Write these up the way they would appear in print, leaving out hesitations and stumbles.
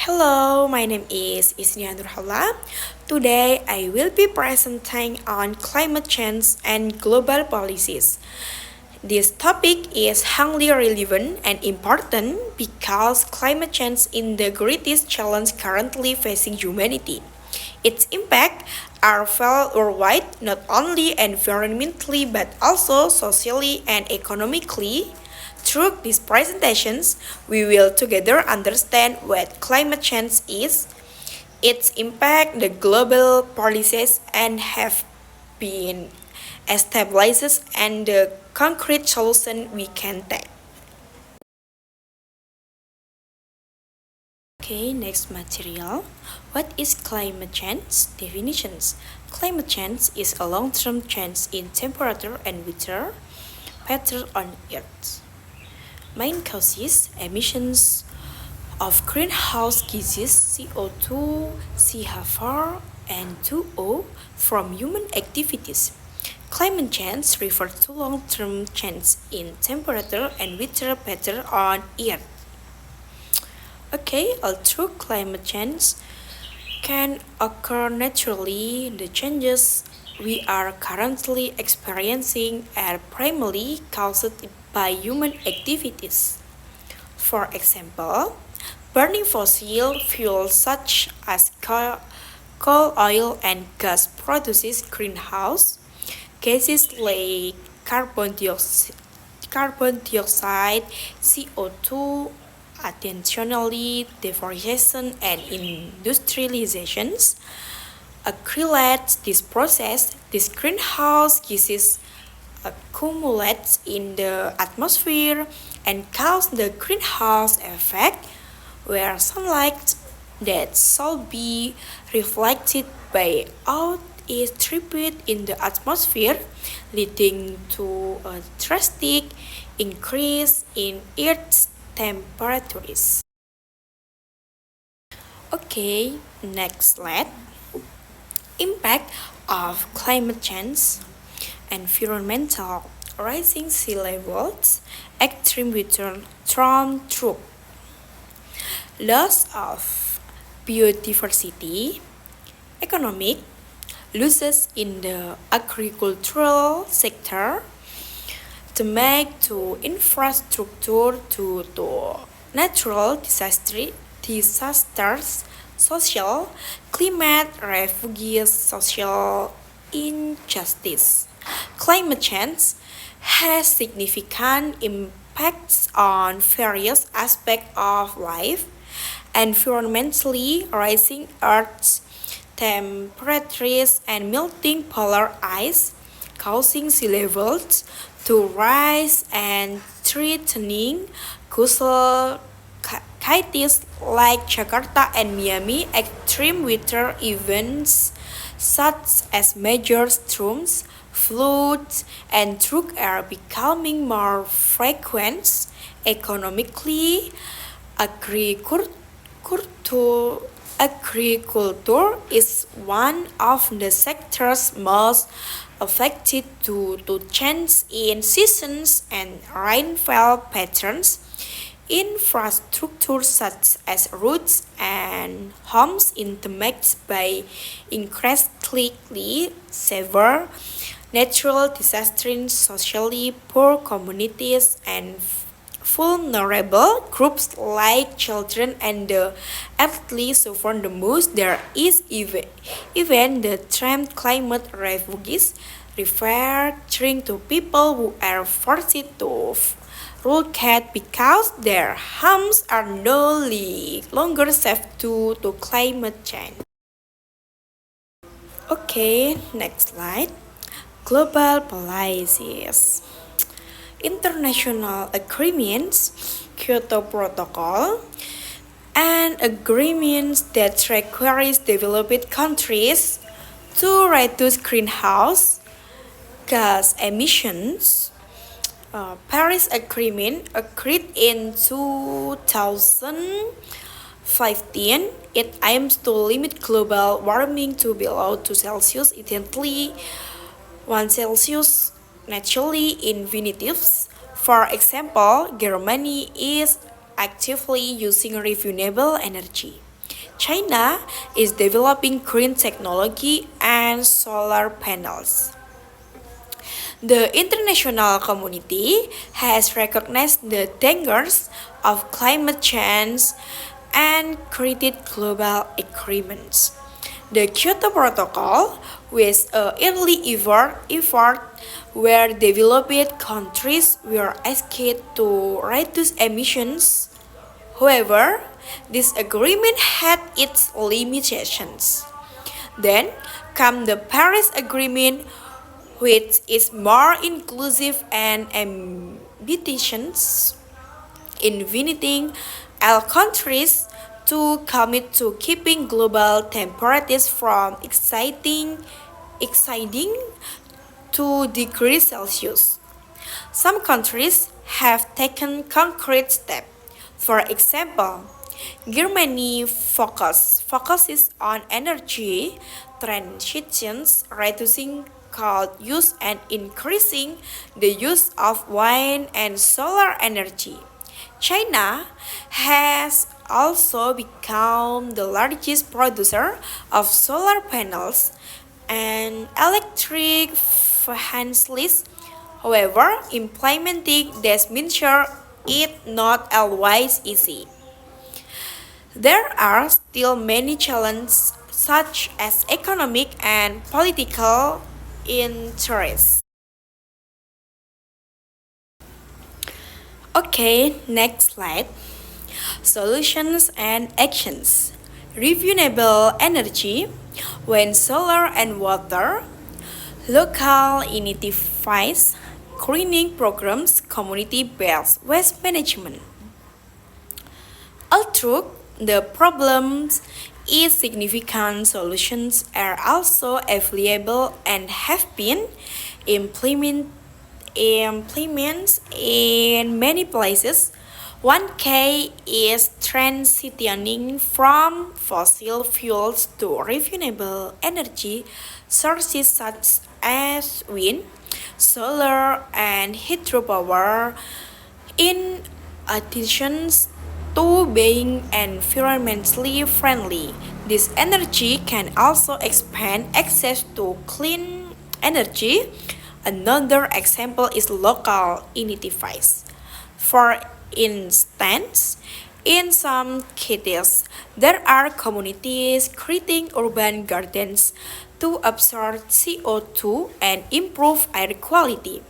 Hello, my name is Isnia Nurhala. Today I will be presenting on climate change and global policies. This topic is highly relevant and important because climate change is the greatest challenge currently facing humanity. Its impact are felt worldwide not only environmentally but also socially and economically. Through these presentations, we will together understand what climate change is, its impact, the global policies, and have been established and the concrete solution we can take. Okay, next material. What is climate change? Definitions. Climate change is a long-term change in temperature and weather pattern on Earth. Main causes emissions of greenhouse gases CO2, CH4, and 2O from human activities. Climate change refers to long-term change in temperature and weather pattern on Earth. Okay, although climate change can occur naturally, the changes we are currently experiencing are primarily caused by human activities. For example, burning fossil fuels such as coal, oil, and gas produces greenhouse gases like carbon dioxide, CO2. Additionally, deforestation and industrializations accelerate this process. These greenhouse gases accumulate in the atmosphere and cause the greenhouse effect, where sunlight that should be reflected by out is trapped in the atmosphere, leading to a drastic increase in Earth's temperatures. Okay, next slide. Impact of climate change, environmental, rising sea levels, extreme weather, storm troop, loss of biodiversity, economic, losses in the agricultural sector, damage to infrastructure due to natural disasters, social, climate, refugees, social injustice. Climate change has significant impacts on various aspects of life. Environmentally, rising Earth's temperatures and melting polar ice causing sea levels to rise and threatening coastal cities like Jakarta and Miami. Extreme weather events such as major storms, floods, and drought are becoming more frequent. Economically, agriculture agriculture is one of the sectors most affected due to change in seasons and rainfall patterns. Infrastructure such as roads and homes intermixed by increasingly severe natural disasters, socially poor communities, and vulnerable groups like children and the elderly suffer the most. There is even the term climate refugees, referring to people who are forced to relocate because their homes are no longer safe due to climate change. Okay, next slide. Global policies. International agreements, Kyoto Protocol, and agreements that requires developed countries to reduce greenhouse gas emissions. Paris Agreement agreed in 2015. It aims to limit global warming to below 2 Celsius, intently 1 Celsius naturally infinitives. For example, Germany is actively using renewable energy. China is developing green technology and solar panels. The international community has recognized the dangers of climate change and created global agreements. The Kyoto Protocol, with an early effort where developed countries were asked to reduce emissions. However, this agreement had its limitations. Then come the Paris Agreement, which is more inclusive and ambitious, inviting all countries to commit to keeping global temperatures from exceeding 2 degrees Celsius. Some countries have taken concrete steps. For example, Germany focuses on energy transitions, reducing coal use and increasing the use of wind and solar energy. China has also become the largest producer of solar panels and electric vehicles. However, implementing these measures is not always easy. There are still many challenges such as economic and political interests. Okay, next slide. Solutions and actions. Renewable energy, wind, solar, and water. Local initiatives, greening programs, community-based waste management. Although the problems is significant, solutions are also available and have been implemented in many places. One key is transitioning from fossil fuels to renewable energy sources such as wind, solar, and hydropower. In addition to being environmentally friendly, this energy can also expand access to clean energy. Another example is local initiatives. For instance, in some cities, there are communities creating urban gardens to absorb CO2 and improve air quality.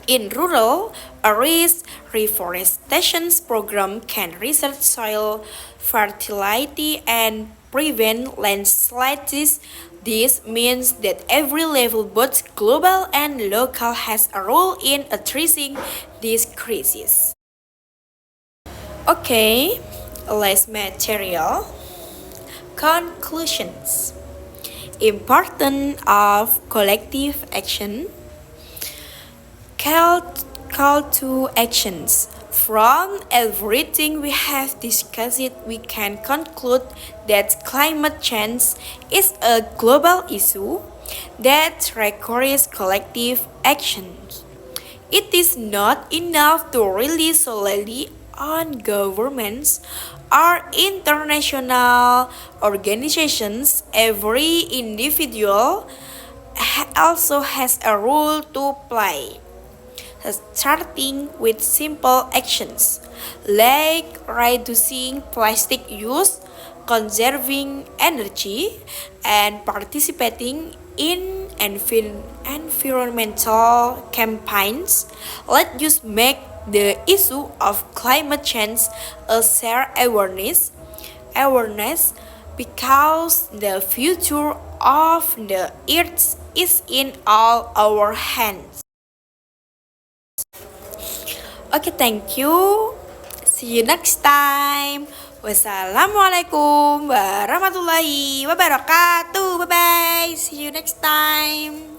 In rural areas, reforestation programs can research soil fertility and prevent landslides. This means that every level, both global and local, has a role in addressing this crisis. Okay, last material. Conclusions. Importance of collective action. Call to actions. From everything we have discussed, we can conclude that climate change is a global issue that requires collective actions. It is not enough to rely solely on governments or international organizations. Every individual also has a role to play, starting with simple actions like reducing plastic use, conserving energy, and participating in environmental campaigns. Let us make the issue of climate change a shared awareness because the future of the earth is in all our hands. Okay, thank you. See you next time. Wassalamualaikum warahmatullahi wabarakatuh. Bye bye. See you next time.